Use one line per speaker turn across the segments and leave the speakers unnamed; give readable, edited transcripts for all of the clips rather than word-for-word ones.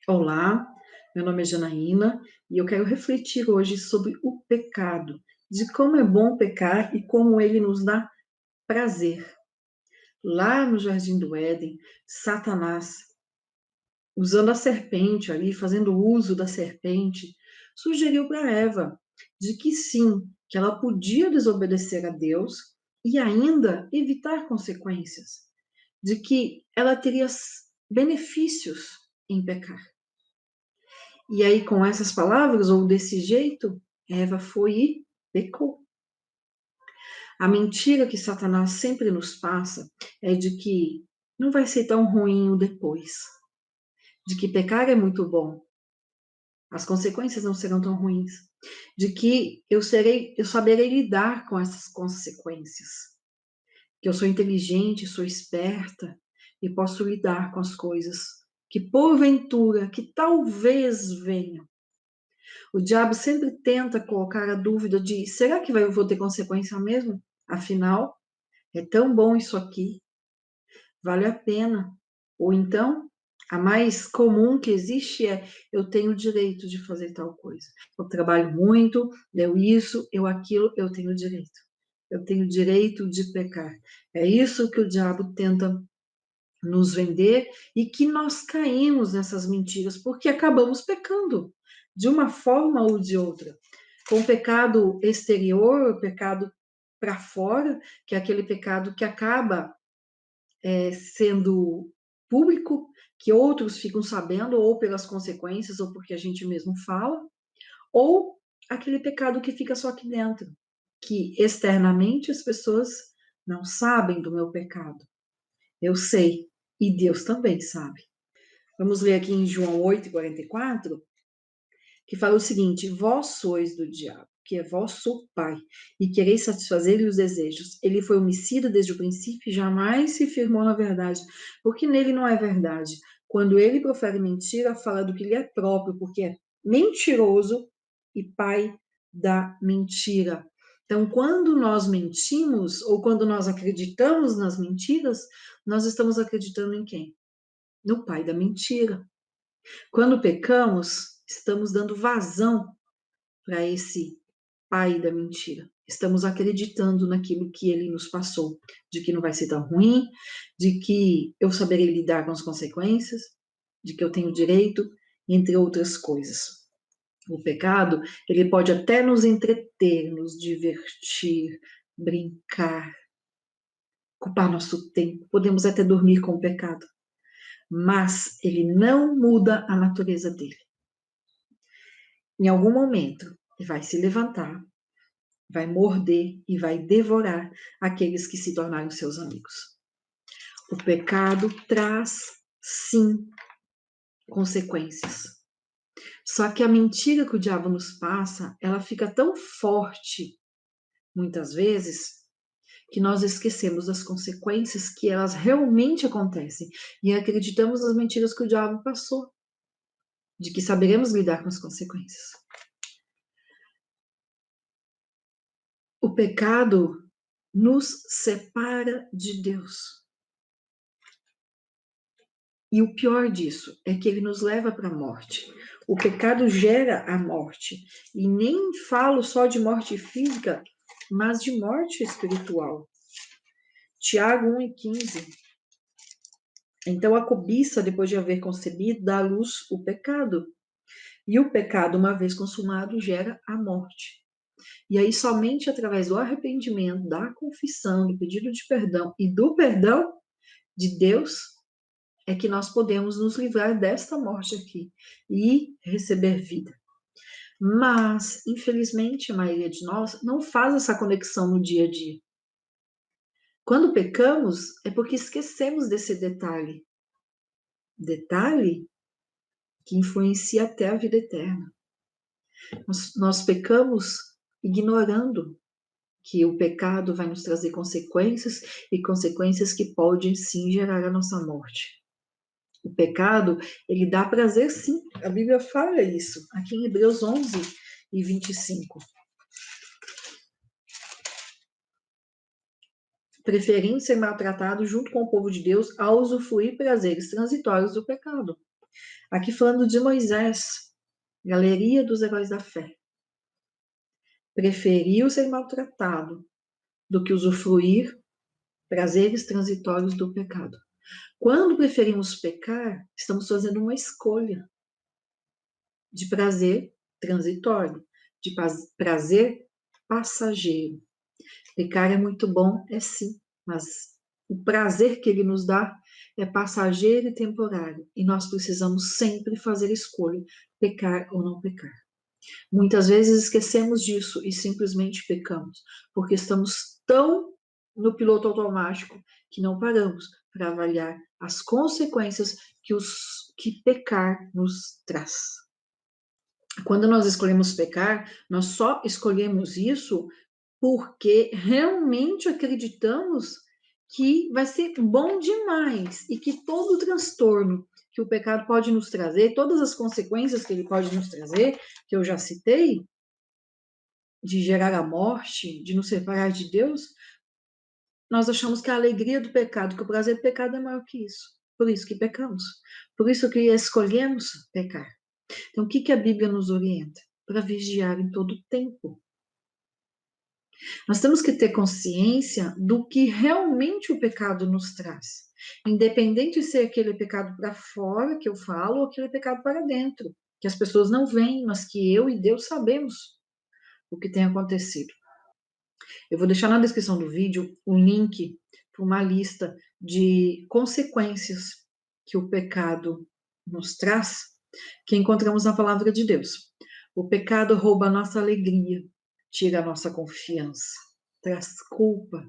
Olá, meu nome é Janaína e eu quero refletir hoje sobre o pecado, de como é bom pecar e como ele nos dá prazer. Lá no Jardim do Éden, Satanás, usando a serpente ali, fazendo uso da serpente, sugeriu para Eva de que sim, que ela podia desobedecer a Deus e ainda evitar consequências, de que ela teria benefícios em pecar. E aí, com essas palavras, ou desse jeito, Eva foi e pecou. A mentira que Satanás sempre nos passa é de que não vai ser tão ruim o depois, de que pecar é muito bom, as consequências não serão tão ruins, de que eu saberei lidar com essas consequências, que eu sou inteligente, sou esperta e posso lidar com as coisas que porventura, que talvez venham. O diabo sempre tenta colocar a dúvida de: será que eu vou ter consequência mesmo? Afinal, é tão bom isso aqui, vale a pena. Ou então, a mais comum que existe é: eu tenho o direito de fazer tal coisa. Eu trabalho muito, eu isso, eu aquilo, eu tenho o direito. Eu tenho o direito de pecar. É isso que o diabo tenta nos vender e que nós caímos nessas mentiras porque acabamos pecando de uma forma ou de outra. Com o pecado exterior, o pecado para fora, que é aquele pecado que acaba sendo público, que outros ficam sabendo, ou pelas consequências, ou porque a gente mesmo fala, ou aquele pecado que fica só aqui dentro, que externamente as pessoas não sabem do meu pecado. Eu sei, e Deus também sabe. Vamos ler aqui em João 8:44, que fala o seguinte: vós sois do diabo, que é vosso pai, e quereis satisfazer-lhe os desejos. Ele foi homicida desde o princípio e jamais se firmou na verdade, porque nele não é verdade. Quando ele profere mentira, fala do que lhe é próprio, porque é mentiroso e pai da mentira. Então, quando nós mentimos, ou quando nós acreditamos nas mentiras, nós estamos acreditando em quem? No pai da mentira. Quando pecamos, estamos dando vazão para esse pai da mentira. Estamos acreditando naquilo que ele nos passou, de que não vai ser tão ruim, de que eu saberei lidar com as consequências, de que eu tenho direito, entre outras coisas. O pecado, ele pode até nos entreter, nos divertir, brincar, ocupar nosso tempo. Podemos até dormir com o pecado, mas ele não muda a natureza dele. Em algum momento, ele vai se levantar, vai morder e vai devorar aqueles que se tornaram seus amigos. O pecado traz, sim, consequências. Só que a mentira que o diabo nos passa, ela fica tão forte, muitas vezes, que nós esquecemos das consequências que elas realmente acontecem e acreditamos nas mentiras que o diabo passou, de que saberemos lidar com as consequências. O pecado nos separa de Deus. E o pior disso é que ele nos leva para a morte. O pecado gera a morte. E nem falo só de morte física, mas de morte espiritual. Tiago 1:15. Então a cobiça, depois de haver concebido, dá à luz o pecado. E o pecado, uma vez consumado, gera a morte. E aí, somente através do arrependimento, da confissão, do pedido de perdão e do perdão de Deus, é que nós podemos nos livrar desta morte aqui e receber vida. Mas, infelizmente, a maioria de nós não faz essa conexão no dia a dia. Quando pecamos, é porque esquecemos desse detalhe. Detalhe que influencia até a vida eterna. Nós pecamos ignorando que o pecado vai nos trazer consequências e consequências que podem sim gerar a nossa morte. O pecado, ele dá prazer sim, a Bíblia fala isso, aqui em Hebreus 11:25. Preferindo ser maltratado junto com o povo de Deus a usufruir prazeres transitórios do pecado. Aqui falando de Moisés, galeria dos heróis da fé. Preferiu ser maltratado do que usufruir prazeres transitórios do pecado. Quando preferimos pecar, estamos fazendo uma escolha de prazer transitório, de prazer passageiro. Pecar é muito bom, é sim, mas o prazer que ele nos dá é passageiro e temporário, e nós precisamos sempre fazer escolha, pecar ou não pecar. Muitas vezes esquecemos disso e simplesmente pecamos, porque estamos tão no piloto automático que não paramos para avaliar as consequências que pecar nos traz. Quando nós escolhemos pecar, nós só escolhemos isso porque realmente acreditamos que vai ser bom demais e que todo o transtorno que o pecado pode nos trazer, todas as consequências que ele pode nos trazer, que eu já citei, de gerar a morte, de nos separar de Deus, nós achamos que a alegria do pecado, que o prazer do pecado é maior que isso. Por isso que pecamos. Por isso que escolhemos pecar. Então, o que a Bíblia nos orienta? Para vigiar em todo tempo. Nós temos que ter consciência do que realmente o pecado nos traz. Independente de ser aquele pecado para fora que eu falo ou aquele pecado para dentro, que as pessoas não veem, mas que eu e Deus sabemos o que tem acontecido. Eu vou deixar na descrição do vídeo um link para uma lista de consequências que o pecado nos traz, que encontramos na palavra de Deus. O pecado rouba a nossa alegria, tira a nossa confiança, traz culpa,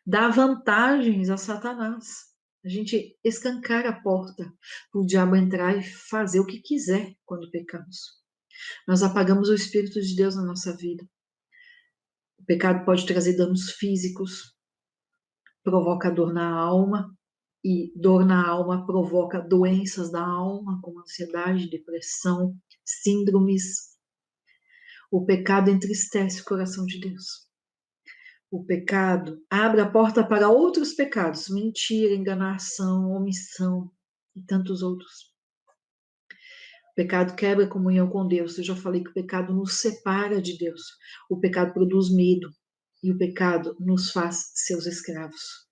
dá vantagens a Satanás. A gente escancara a porta para o diabo entrar e fazer o que quiser quando pecamos. Nós apagamos o Espírito de Deus na nossa vida. O pecado pode trazer danos físicos, provoca dor na alma, e dor na alma provoca doenças da alma, como ansiedade, depressão, síndromes. O pecado entristece o coração de Deus. O pecado abre a porta para outros pecados, mentira, enganação, omissão e tantos outros. O pecado quebra a comunhão com Deus. Eu já falei que o pecado nos separa de Deus. O pecado produz medo e o pecado nos faz seus escravos.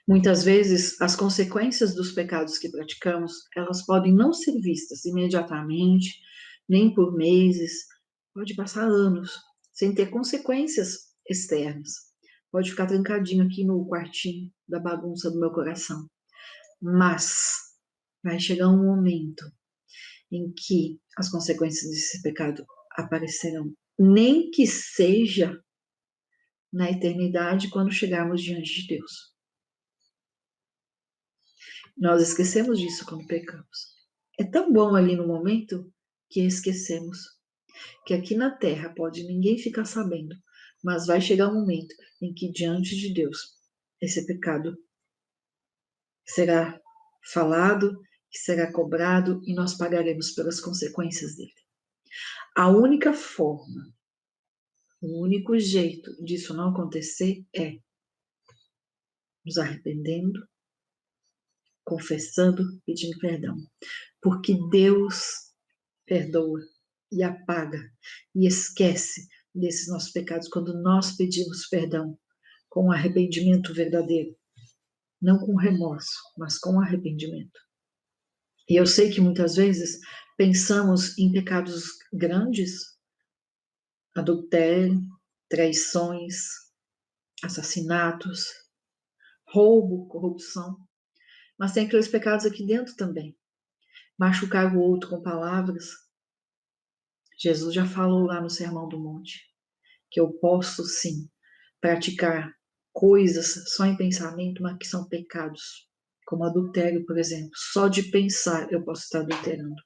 Muitas vezes, as consequências dos pecados que praticamos, elas podem não ser vistas imediatamente, nem por meses, pode passar anos, sem ter consequências externas. Pode ficar trancadinho aqui no quartinho da bagunça do meu coração. Mas vai chegar um momento em que as consequências desse pecado aparecerão, nem que seja na eternidade, quando chegarmos diante de Deus. Nós esquecemos disso quando pecamos. É tão bom ali no momento que esquecemos que aqui na terra pode ninguém ficar sabendo, mas vai chegar um momento em que diante de Deus esse pecado será falado, será cobrado e nós pagaremos pelas consequências dele. A única forma, o único jeito disso não acontecer é nos arrependendo, confessando, pedindo perdão. Porque Deus perdoa e apaga e esquece desses nossos pecados quando nós pedimos perdão com arrependimento verdadeiro. Não com remorso, mas com arrependimento. E eu sei que muitas vezes pensamos em pecados grandes, adultério, traições, assassinatos, roubo, corrupção, mas tem aqueles pecados aqui dentro também. Machucar o outro com palavras. Jesus já falou lá no Sermão do Monte que eu posso sim praticar coisas só em pensamento, mas que são pecados, como adultério, por exemplo. Só de pensar eu posso estar adulterando.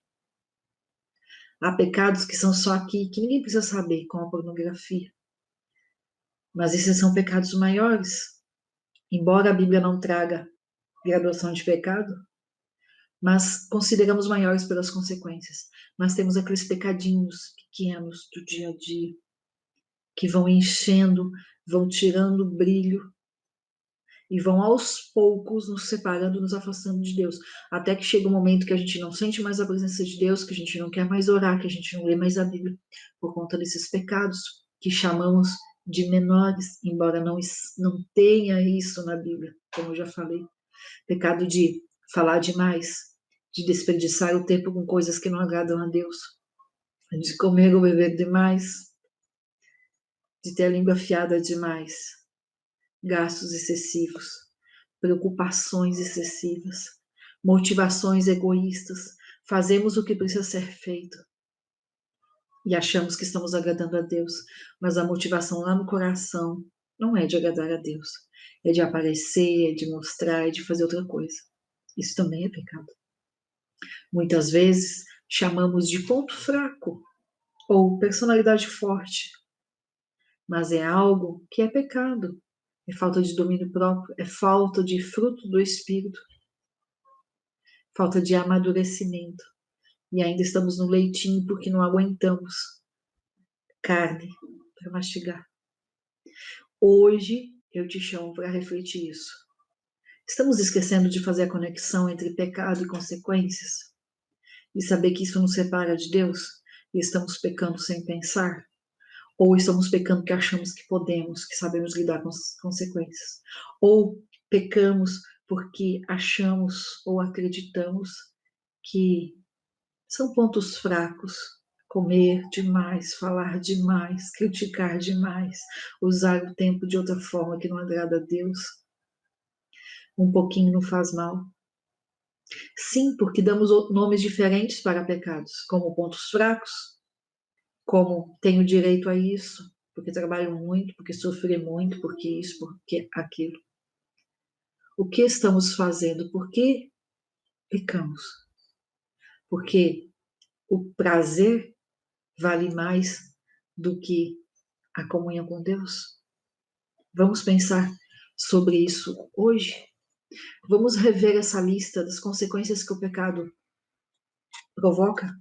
Há pecados que são só aqui, que ninguém precisa saber, como a pornografia. Mas esses são pecados maiores. Embora a Bíblia não traga graduação de pecado, mas consideramos maiores pelas consequências. Mas temos aqueles pecadinhos pequenos do dia a dia, que vão enchendo, vão tirando o brilho, e vão aos poucos nos separando, nos afastando de Deus, até que chega um momento que a gente não sente mais a presença de Deus, que a gente não quer mais orar, que a gente não lê mais a Bíblia, por conta desses pecados que chamamos de menores, embora não tenha isso na Bíblia, como eu já falei. Pecado de falar demais, de desperdiçar o tempo com coisas que não agradam a Deus, de comer ou beber demais, de ter a língua afiada demais, gastos excessivos, preocupações excessivas, motivações egoístas. Fazemos o que precisa ser feito e achamos que estamos agradando a Deus, mas a motivação lá no coração não é de agradar a Deus, é de aparecer, é de mostrar, é de fazer outra coisa. Isso também é pecado. Muitas vezes chamamos de ponto fraco ou personalidade forte, mas é algo que é pecado. É falta de domínio próprio, é falta de fruto do Espírito, falta de amadurecimento. E ainda estamos no leitinho porque não aguentamos carne para mastigar. Hoje eu te chamo para refletir isso. Estamos esquecendo de fazer a conexão entre pecado e consequências? E saber que isso nos separa de Deus? E estamos pecando sem pensar? Ou estamos pecando porque achamos que podemos, que sabemos lidar com as consequências? Ou pecamos porque achamos ou acreditamos que são pontos fracos: comer demais, falar demais, criticar demais, usar o tempo de outra forma que não agrada a Deus. Um pouquinho não faz mal. Sim, porque damos nomes diferentes para pecados, como pontos fracos, como tenho direito a isso, porque trabalho muito, porque sofri muito, porque isso, porque aquilo. O que estamos fazendo? Por que pecamos? Porque o prazer vale mais do que a comunhão com Deus? Vamos pensar sobre isso hoje? Vamos rever essa lista das consequências que o pecado provoca?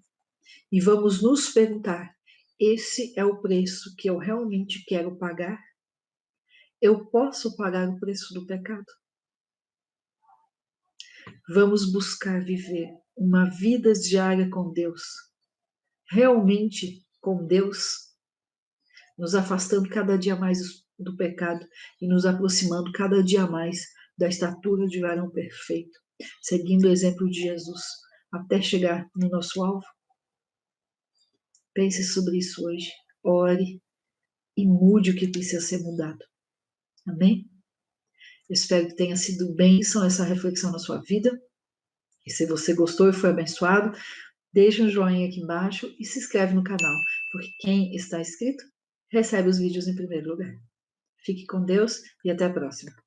E vamos nos perguntar: esse é o preço que eu realmente quero pagar? Eu posso pagar o preço do pecado? Vamos buscar viver uma vida diária com Deus, realmente com Deus, nos afastando cada dia mais do pecado e nos aproximando cada dia mais da estatura de varão perfeito, seguindo o exemplo de Jesus até chegar no nosso alvo. Pense sobre isso hoje, ore e mude o que precisa ser mudado. Amém? Espero que tenha sido bênção essa reflexão na sua vida. E se você gostou e foi abençoado, deixa um joinha aqui embaixo e se inscreve no canal, porque quem está inscrito recebe os vídeos em primeiro lugar. Fique com Deus e até a próxima.